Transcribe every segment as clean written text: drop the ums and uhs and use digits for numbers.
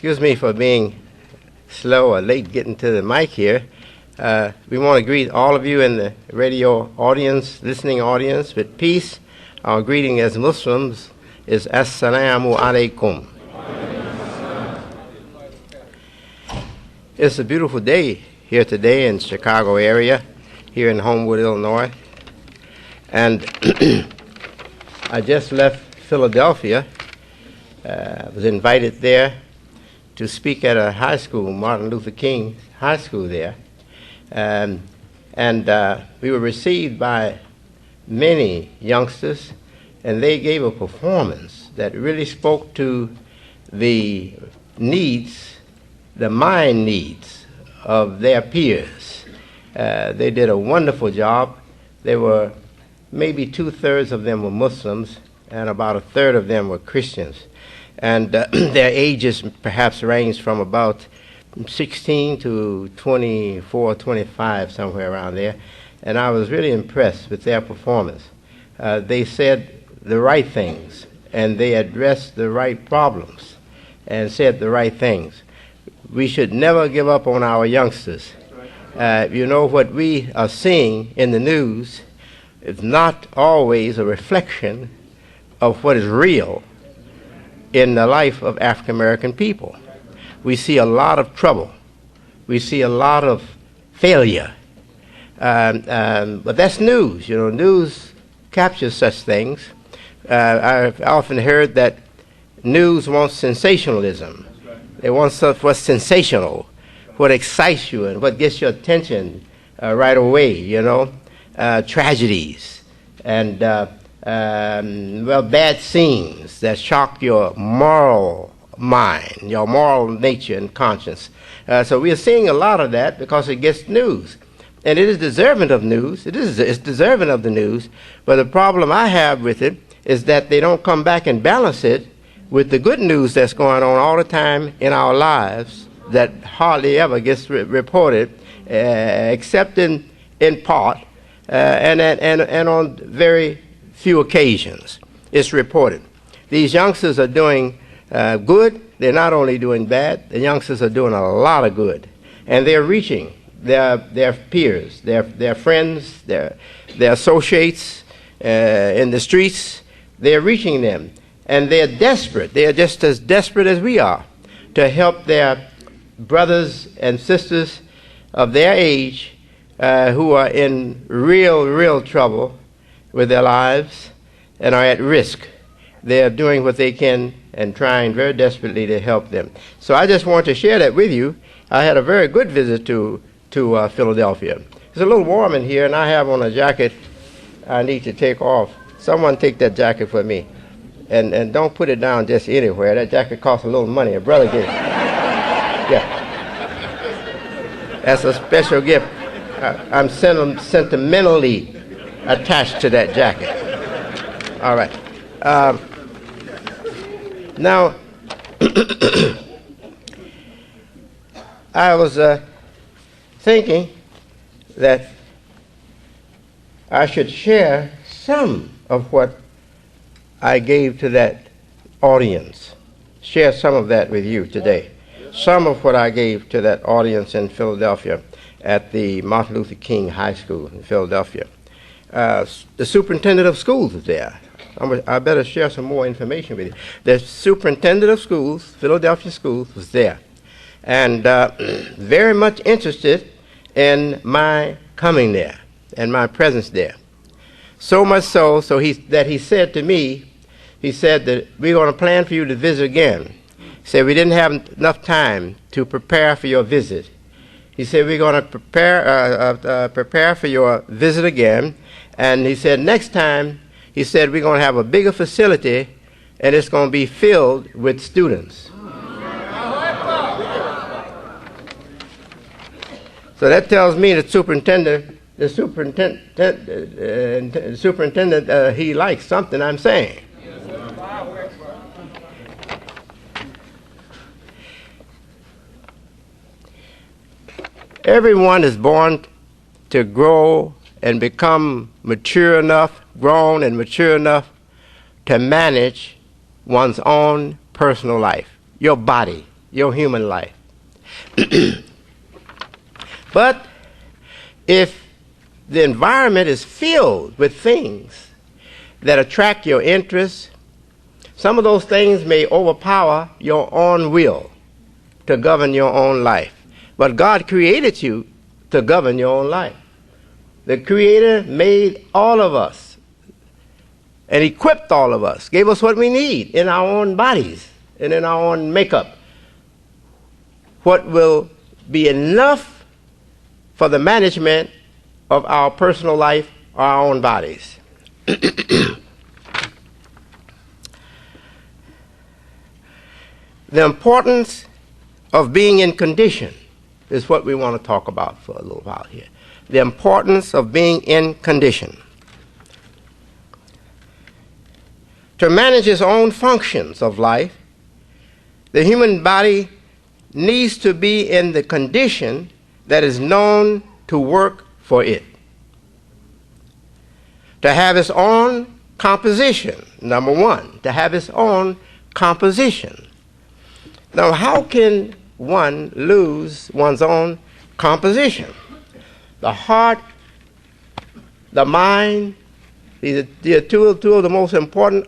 Excuse me for being slow or late getting to the mic here. We want to greet all of you in the radio audience, listening audience, with peace. Our greeting as Muslims is Assalamu alaikum. It's a beautiful day here today in Chicago area, here in Homewood, Illinois. And I just left Philadelphia. Was invited there to speak at a high school, Martin Luther King High School there. And we were received by many youngsters, and they gave a performance that really spoke to the needs, the mind needs of their peers. They did a wonderful job. They were, maybe 2/3 of them were Muslims, and about 1/3 of them were Christians. And their ages perhaps ranged from about 16 to 24, 25, somewhere around there. And I was really impressed with their performance. They said the right things, and they addressed the right problems, and said the right things. We should never give up on our youngsters. You know, what we are seeing in the news is not always a reflection of what is real in the life of African American people. We see a lot of trouble. We see a lot of failure. But that's news. You know, news captures such things. I've often heard that news wants sensationalism. They want stuff what's sensational, what excites you and what gets your attention right away, you know. Tragedies and bad scenes that shock your moral mind, your moral nature and conscience. So we are seeing a lot of that because it gets news. And it is deserving of news. It's deserving of the news. But the problem I have with it is that they don't come back and balance it with the good news that's going on all the time in our lives that hardly ever gets reported, except in part, and on very few occasions it's reported. These youngsters are doing good. They're not only doing bad. The youngsters are doing a lot of good, and they're reaching their peers, their friends, their associates in the streets. They're reaching them, and they're desperate. They are just as desperate as we are to help their brothers and sisters of their age who are in real trouble with their lives and are at risk. They are doing what they can and trying very desperately to help them. So I just want to share that with you. I had a very good visit to Philadelphia. It's a little warm in here, and I have on a jacket I need to take off. Someone take that jacket for me. And don't put it down just anywhere. That jacket costs a little money. A brother gave it. Yeah. That's a special gift. I'm sentimentally attached to that jacket. All right. Now, I was thinking that I should share some of what I gave to that audience. Share some of that with you today. Some of what I gave to that audience in Philadelphia at the Martin Luther King High School in Philadelphia. The superintendent of schools was there. I better share some more information with you. The superintendent of schools, Philadelphia schools, was there, and very much interested in my coming there and my presence there. So much so that he said to me, he said that we're going to plan for you to visit again. He said we didn't have enough time to prepare for your visit. He said we're going to prepare for your visit again, and he said next time, he said we're going to have a bigger facility, and it's going to be filled with students. So that tells me the superintendent, he likes something I'm saying. Everyone is born to grow and become mature enough, grown and mature enough to manage one's own personal life, your body, your human life. But if the environment is filled with things that attract your interest, some of those things may overpower your own will to govern your own life. But God created you to govern your own life. The Creator made all of us and equipped all of us, gave us what we need in our own bodies and in our own makeup. What will be enough for the management of our personal life or our own bodies. The importance of being in condition is what we want to talk about for a little while here. The importance of being in condition. To manage its own functions of life, the human body needs to be in the condition that is known to work for it. To have its own composition, number one, to have its own composition. Now, how can one lose one's own composition? The heart, the mind, these are two of the most important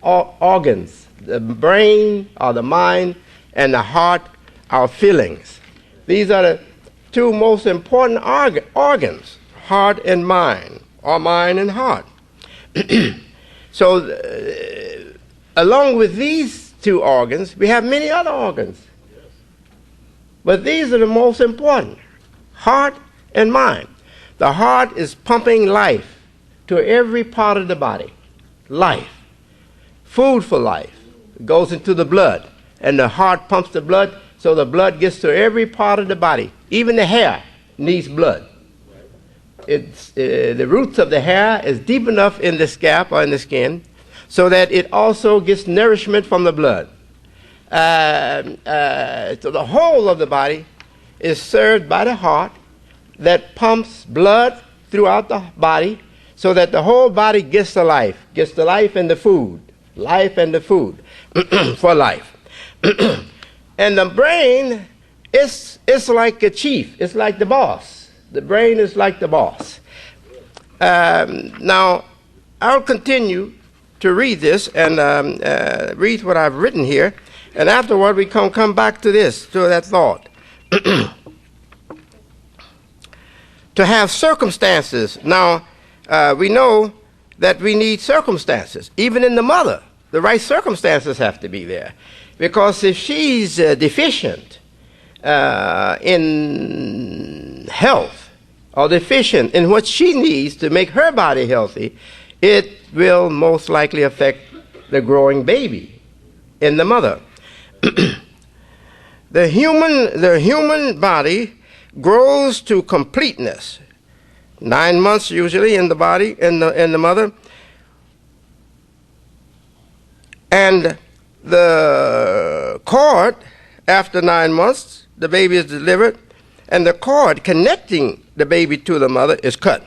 organs. The brain or the mind and the heart, our feelings. These are the two most important organs, heart and mind, or mind and heart. So, along with these two organs, we have many other organs. But these are the most important, heart and mind. The heart is pumping life to every part of the body. Life. Food for life. It goes into the blood. And the heart pumps the blood, so the blood gets to every part of the body. Even the hair needs blood. The roots of the hair is deep enough in the scalp or in the skin so that it also gets nourishment from the blood. So the whole of the body is served by the heart that pumps blood throughout the body so that the whole body gets the life in the food, for life. And the brain is like a chief, it's like the boss. The brain is like the boss. Now, I'll continue to read this and read what I've written here. And afterward, we come back to this, to that thought. To have circumstances. Now, we know that we need circumstances. Even in the mother, the right circumstances have to be there. Because if she's deficient in health, or deficient in what she needs to make her body healthy, it will most likely affect the growing baby in the mother. The human body grows to completeness. 9 months usually in the body, in the mother. And the cord, after 9 months, the baby is delivered, and the cord connecting the baby to the mother is cut.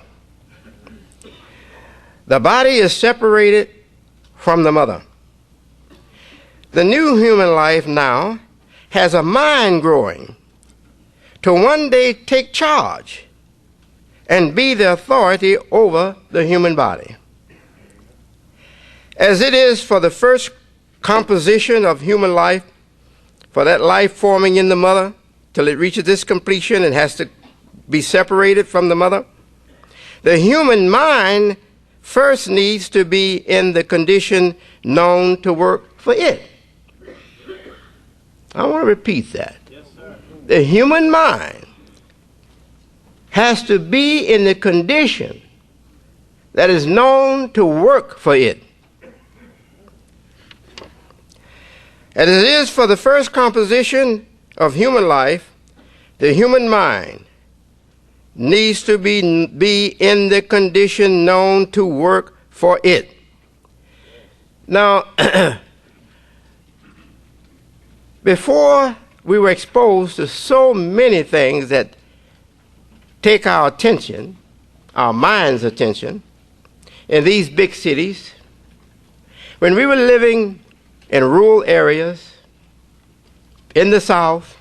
The body is separated from the mother. The new human life now has a mind growing to one day take charge and be the authority over the human body. As it is for the first composition of human life, for that life forming in the mother till it reaches this completion and has to be separated from the mother, the human mind first needs to be in the condition known to work for it. I want to repeat that. Yes, sir. The human mind has to be in the condition that is known to work for it. As it is for the first composition of human life, the human mind needs to be in the condition known to work for it. Now, before we were exposed to so many things that take our attention, our mind's attention, in these big cities, when we were living in rural areas, in the South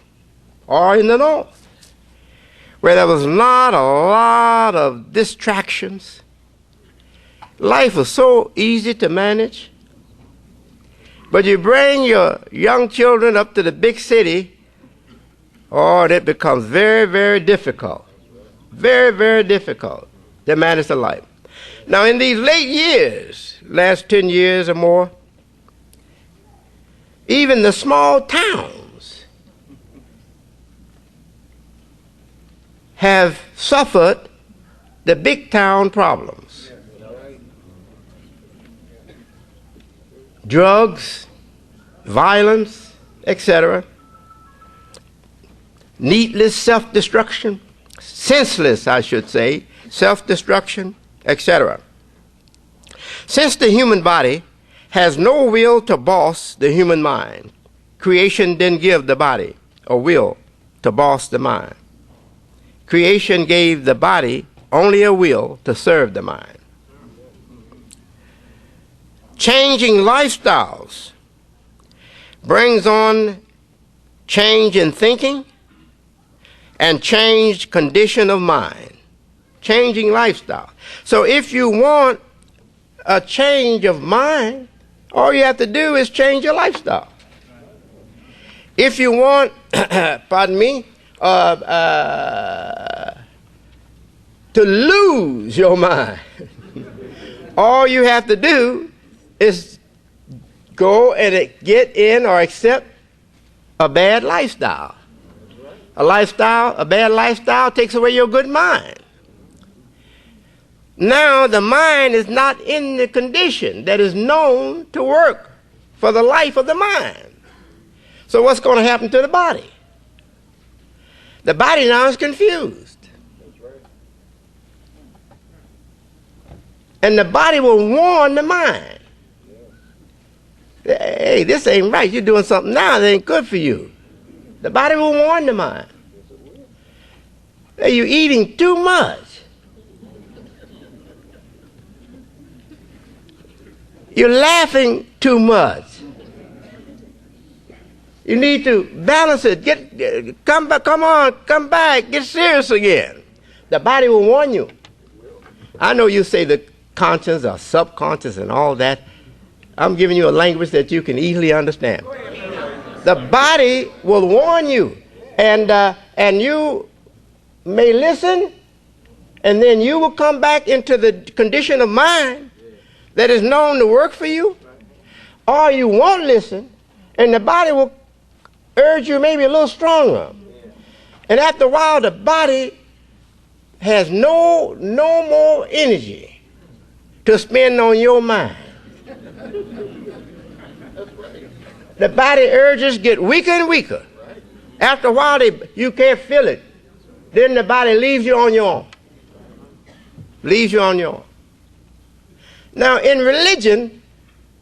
or in the North, where there was not a lot of distractions. Life was so easy to manage. But you bring your young children up to the big city, oh, it becomes very, very difficult. Very, very difficult to manage the life. Now, in these late years, last 10 years or more, even the small towns have suffered the big town problems. Drugs, violence, etc. Needless self-destruction, senseless, I should say, self-destruction, etc. Since the human body has no will to boss the human mind, creation didn't give the body a will to boss the mind. Creation gave the body only a will to serve the mind. Changing lifestyles brings on change in thinking and changed condition of mind. Changing lifestyle. So if you want a change of mind, all you have to do is change your lifestyle. If you want, pardon me, to lose your mind, all you have to do is go and get in or accept a bad lifestyle. A bad lifestyle takes away your good mind. Now the mind is not in the condition that is known to work for the life of the mind. So what's going to happen to the body? The body now is confused. And the body will warn the mind. Hey, this ain't right. You're doing something now that ain't good for you. The body will warn the mind. Hey, you're eating too much. You're laughing too much. You need to balance it. Come back, get serious again. The body will warn you. I know you say the conscious or subconscious and all that. I'm giving you a language that you can easily understand. The body will warn you, and you may listen, and then you will come back into the condition of mind that is known to work for you, or you won't listen, and the body will urge you maybe a little stronger. And after a while, the body has no more energy to spend on your mind. The body urges get weaker and weaker. After a while, you can't feel it. Then the body leaves you on your own. Leaves you on your own. Now, in religion,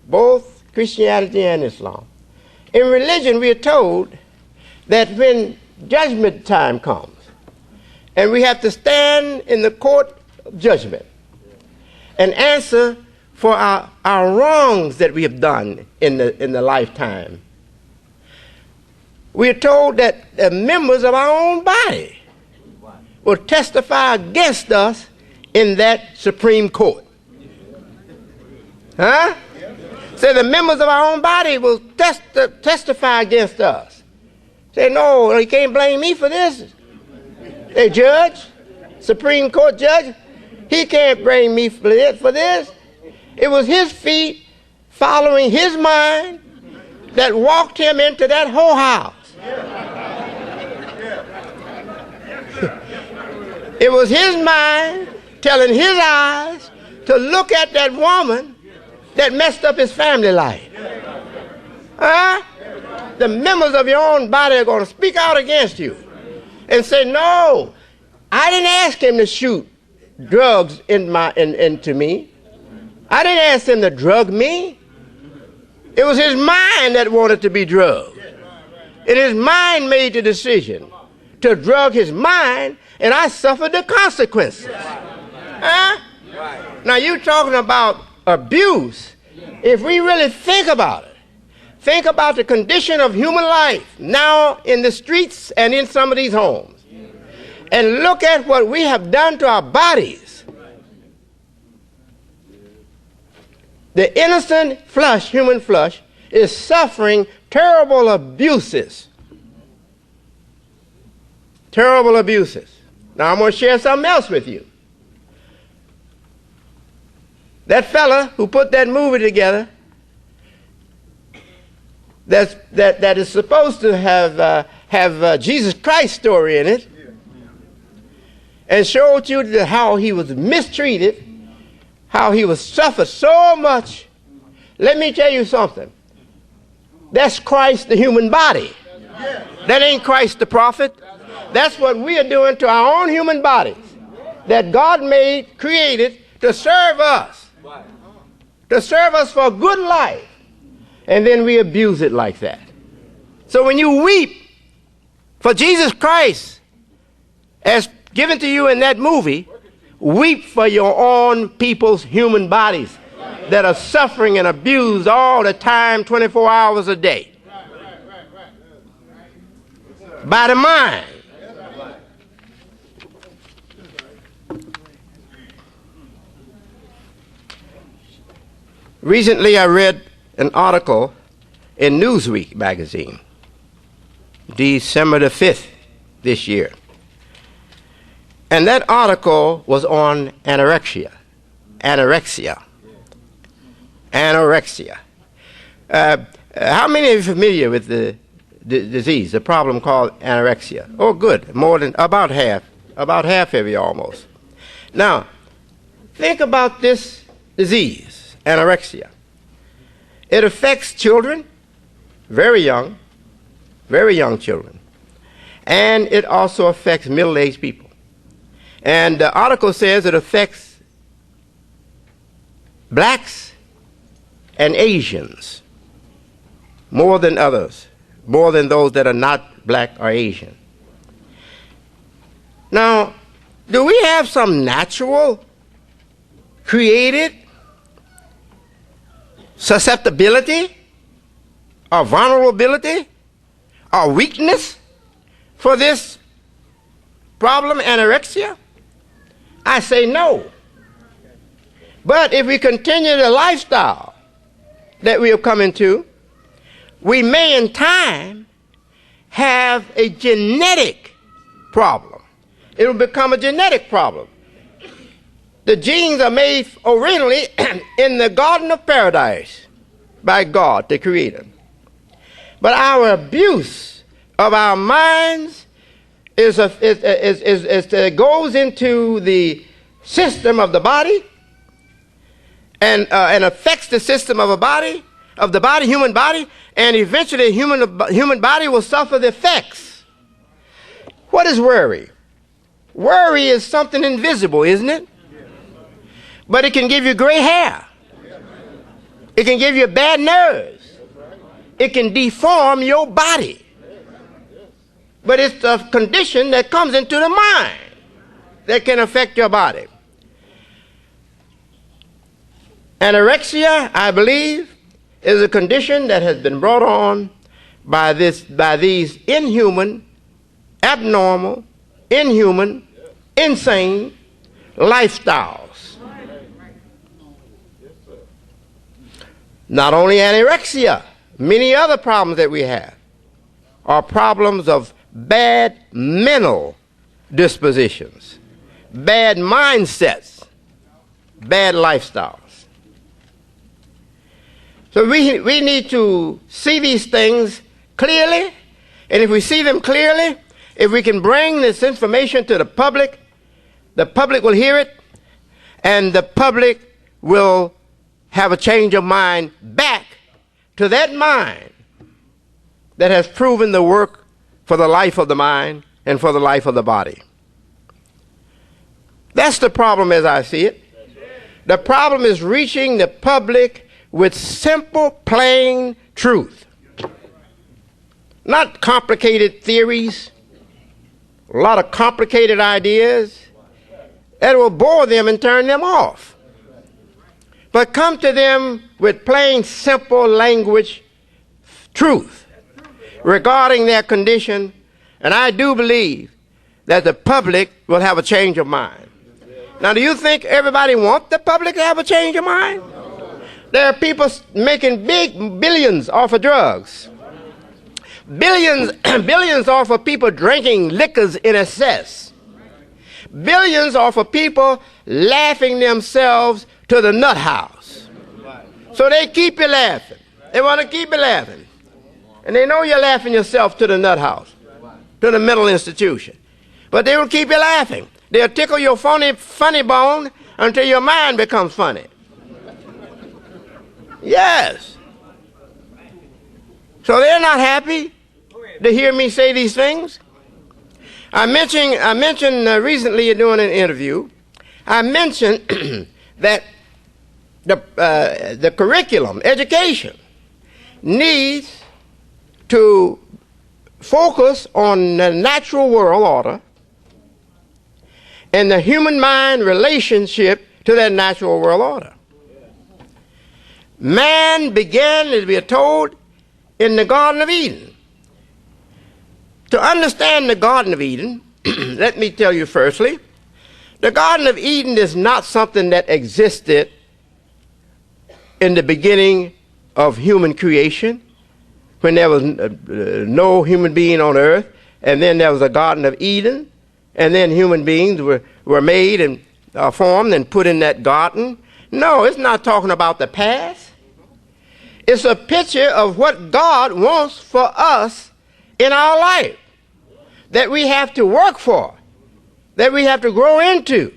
both Christianity and Islam, in religion we are told that when judgment time comes, and we have to stand in the court of judgment and answer for our wrongs that we have done in the lifetime, we are told that the members of our own body will testify against us in that Supreme Court. Huh? Say the members of our own body will testify against us. Say, no, you can't blame me for this. The judge, Supreme Court judge, he can't blame me for this. It was his feet following his mind that walked him into that whorehouse. It was his mind telling his eyes to look at that woman that messed up his family life. Huh? The members of your own body are going to speak out against you and say, no, I didn't ask him to shoot drugs into me. I didn't ask him to drug me. It was his mind that wanted to be drugged. And his mind made the decision to drug his mind, and I suffered the consequences. Huh? Now you're talking about abuse. If we really think about it, think about the condition of human life now in the streets and in some of these homes. And look at what we have done to our bodies. The innocent flesh, human flesh, is suffering terrible abuses. Terrible abuses. Now I'm going to share something else with you. That fella who put that movie together, that is supposed to have Jesus Christ story in it, and showed you how he was mistreated, how he was suffered so much. Let me tell you something. That's Christ, the human body. That ain't Christ, the prophet. That's what we are doing to our own human bodies that God made, created to serve us. To serve us for a good life. And then we abuse it like that. So when you weep for Jesus Christ as given to you in that movie, weep for your own people's human bodies that are suffering and abused all the time, 24 hours a day. By the mind. Recently I read an article in Newsweek magazine, December the 5th this year. And that article was on anorexia. Anorexia. Anorexia. How many are familiar with the disease, the problem called anorexia? Oh, good. More than about half of you almost. Now, think about this disease, anorexia. It affects children, very young children. And it also affects middle-aged people. And the article says it affects blacks and Asians more than others, more than those that are not black or Asian. Now, do we have some natural, created susceptibility or vulnerability or weakness for this problem, anorexia? I say no. But if we continue the lifestyle that we have come into, we may in time have a genetic problem. It will become a genetic problem. The genes are made originally in the Garden of Paradise by God, the Creator. But our abuse of our minds goes into the system of the body and affects the system of human body, and eventually human body will suffer the effects. What is worry? Worry is something invisible, isn't it? But it can give you gray hair. It can give you bad nerves. It can deform your body. But it's a condition that comes into the mind that can affect your body. Anorexia, I believe, is a condition that has been brought on by these inhuman, abnormal, inhuman, insane lifestyles. Not only anorexia, many other problems that we have are problems of bad mental dispositions, bad mindsets, bad lifestyles. So we need to see these things clearly, and if we see them clearly, if we can bring this information to the public will hear it, and the public will have a change of mind back to that mind that has proven the work for the life of the mind and for the life of the body. That's the problem as I see it. The problem is reaching the public with simple, plain truth. Not complicated theories, a lot of complicated ideas that will bore them and turn them off. But come to them with plain, simple language, truth regarding their condition, and I do believe that the public will have a change of mind. Now, do you think everybody wants the public to have a change of mind? There are people making big billions off of drugs. Billions off of people drinking liquors in excess. Billions off of people laughing themselves to the nut house. So they keep you laughing. They want to keep you laughing. And they know you're laughing yourself to the nut house, to the mental institution. But they will keep you laughing. They'll tickle your funny bone until your mind becomes funny. Yes. So they're not happy to hear me say these things. I mentioned recently during an interview, I mentioned that the curriculum, education, needs to focus on the natural world order and the human mind relationship to that natural world order. Man began, as we are told, in the Garden of Eden. To understand the Garden of Eden, let me tell you firstly, the Garden of Eden is not something that existed in the beginning of human creation, when there was no human being on earth, and then there was a Garden of Eden, and then human beings were made and formed and put in that garden. No, it's not talking about the past. It's a picture of what God wants for us in our life, that we have to work for, that we have to grow into.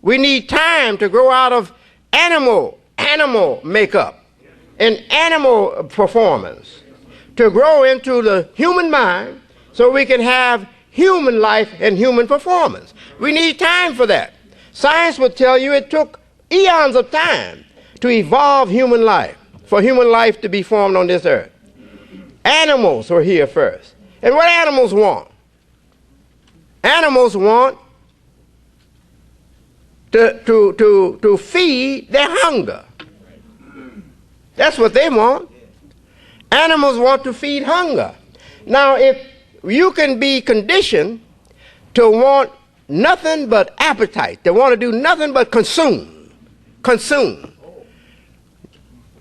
We need time to grow out of animal makeup and animal performance, to grow into the human mind so we can have human life and human performance. We need time for that. Science would tell you it took eons of time to evolve human life, for human life to be formed on this earth. Animals were here first. And what animals want? Animals want to feed their hunger. That's what they want. Animals want to feed hunger. Now, if you can be conditioned to want nothing but appetite, to want to do nothing but consume.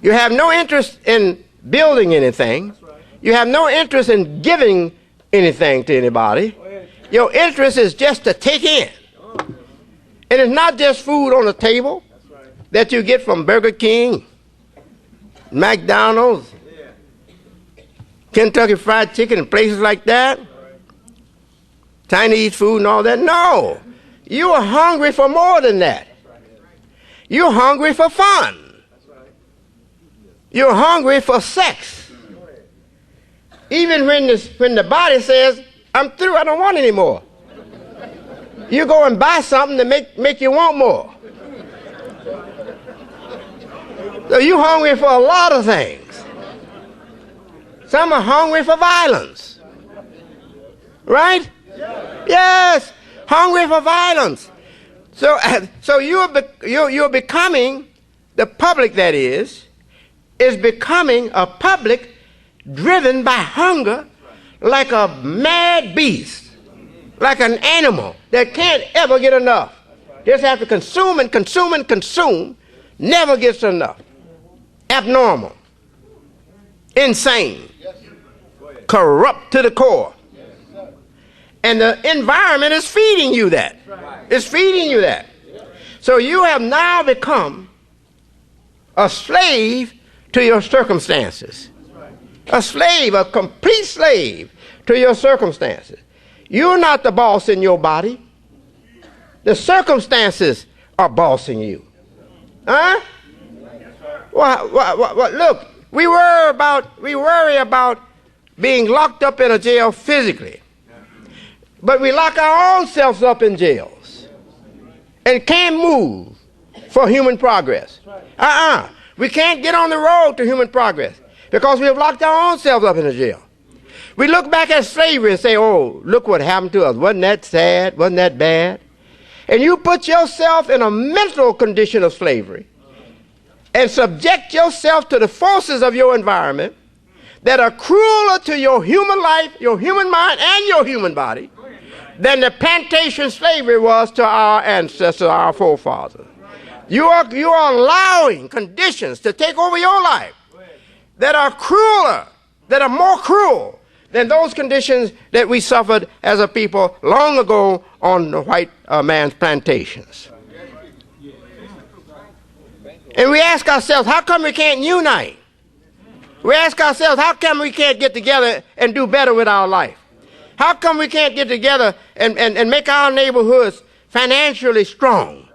You have no interest in building anything. You have no interest in giving anything to anybody. Your interest is just to take in. And it's not just food on the table that you get from Burger King, McDonald's, Kentucky Fried Chicken, and places like that. Chinese food and all that. No. You are hungry for more than that. You're hungry for fun. You're hungry for sex. Even when the body says, I'm through, I don't want any more. You go and buy something to make you want more. So you're hungry for a lot of things. Some are hungry for violence. Right? Yes, hungry for violence. So you're becoming, the public that is becoming a public driven by hunger, like a mad beast, like an animal that can't ever get enough. Just have to consume and consume and consume, never gets enough. Abnormal, insane, corrupt to the core. And the environment is feeding you that. It's feeding you that. So you have now become a slave to your circumstances. A slave, a complete slave to your circumstances. You're not the boss in your body. The circumstances are bossing you. Huh? Well, look, we worry about being locked up in a jail physically. But we lock our own selves up in jails and can't move for human progress. We can't get on the road to human progress because we have locked our own selves up in a jail. We look back at slavery and say, oh, look what happened to us. Wasn't that sad? Wasn't that bad? And you put yourself in a mental condition of slavery and subject yourself to the forces of your environment that are crueler to your human life, your human mind, and your human body than the plantation slavery was to our ancestors, our forefathers. You are allowing conditions to take over your life that are crueler, that are more cruel than those conditions that we suffered as a people long ago on the white man's plantations. And we ask ourselves, how come we can't unite? We ask ourselves, how come we can't get together and do better with our life? How come we can't get together and make our neighborhoods financially strong?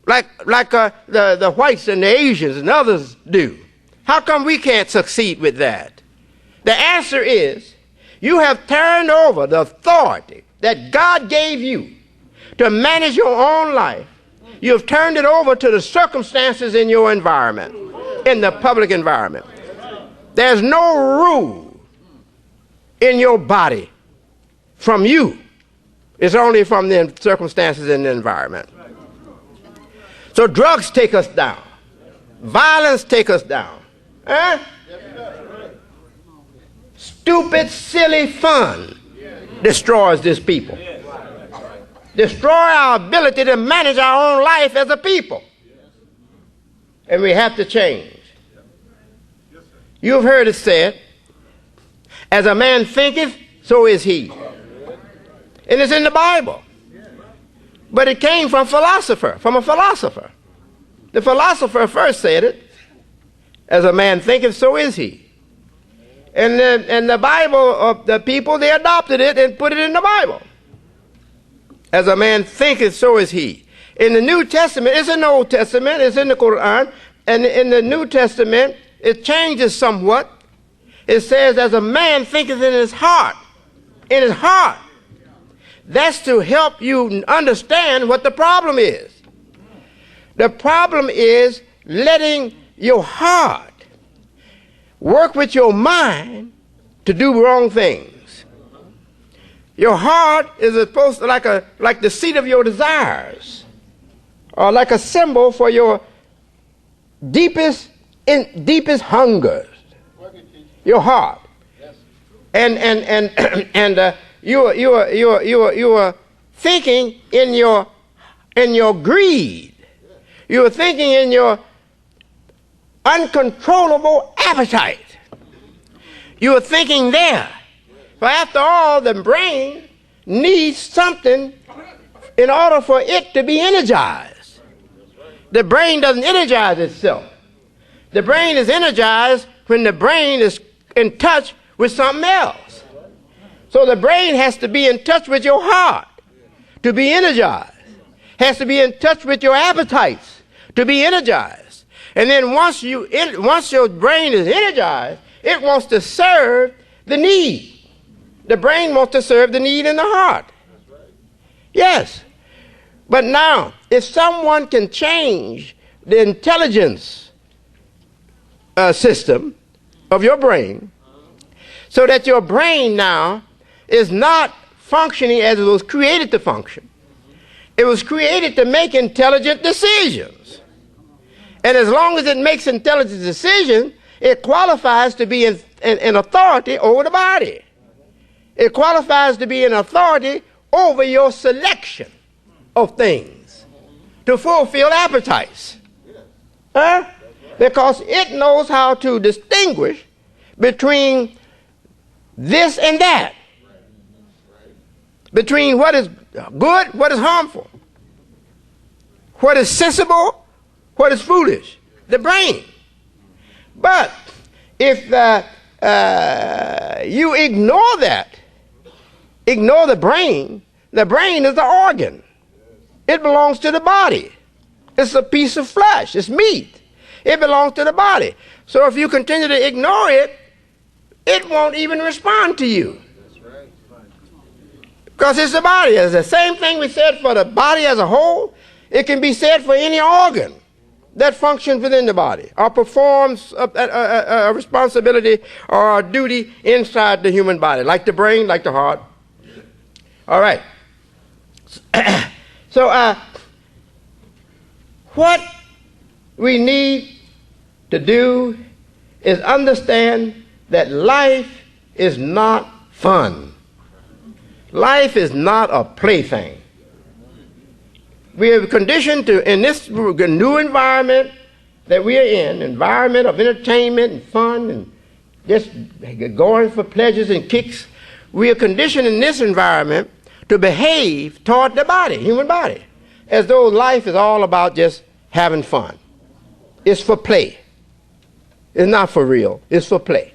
Like the whites and the Asians and others do. How come we can't succeed with that? The answer is, you have turned over the authority that God gave you to manage your own life. You have turned it over to the circumstances in your environment, in the public environment. There's no rule in your body from you. It's only from the circumstances in the environment. So drugs take us down. Violence take us down. Stupid, silly fun destroys this people. Destroy our ability to manage our own life as a people. And we have to change. You've heard it said, as a man thinketh, so is he. And it's in the Bible. But it came from a philosopher. The philosopher first said it, as a man thinketh, so is he. And the Bible, the people, they adopted it and put it in the Bible. As a man thinketh, so is he. In the New Testament, it's in the Old Testament, it's in the Quran, and in the New Testament, it changes somewhat. It says, as a man thinketh in his heart. In his heart. That's to help you understand what the problem is. The problem is letting your heart work with your mind to do wrong things. Your heart is supposed to like the seat of your desires, or like a symbol for your deepest hungers. Your heart, and you are thinking in your greed. You are thinking in your uncontrollable appetite. You are thinking there. For after all, the brain needs something in order for it to be energized. The brain doesn't energize itself. The brain is energized when the brain is in touch with something else. So the brain has to be in touch with your heart to be energized. Has to be in touch with your appetites to be energized. And then once your brain is energized, it wants to serve the need. The brain wants to serve the need in the heart. Yes. But now, if someone can change the intelligence system of your brain so that your brain now is not functioning as it was created to function. It was created to make intelligent decisions. And as long as it makes intelligent decisions, it qualifies to be in authority over the body. It qualifies to be an authority over your selection of things to fulfill appetites. Because it knows how to distinguish between this and that. Between what is good, what is harmful. What is sensible, what is foolish. The brain. But if you ignore that, ignore the brain is the organ. It belongs to the body. It's a piece of flesh. It's meat. It belongs to the body. So if you continue to ignore it, it won't even respond to you. Because it's the body. It's the same thing we said for the body as a whole. It can be said for any organ that functions within the body or performs a responsibility or a duty inside the human body, like the brain, like the heart. All right. So what we need to do is understand that life is not fun. Life is not a plaything. We are conditioned to, in this new environment that we are in, environment of entertainment and fun and just going for pleasures and kicks, we are conditioned in this environment to behave toward the body, human body, as though life is all about just having fun. It's for play. It's not for real. It's for play.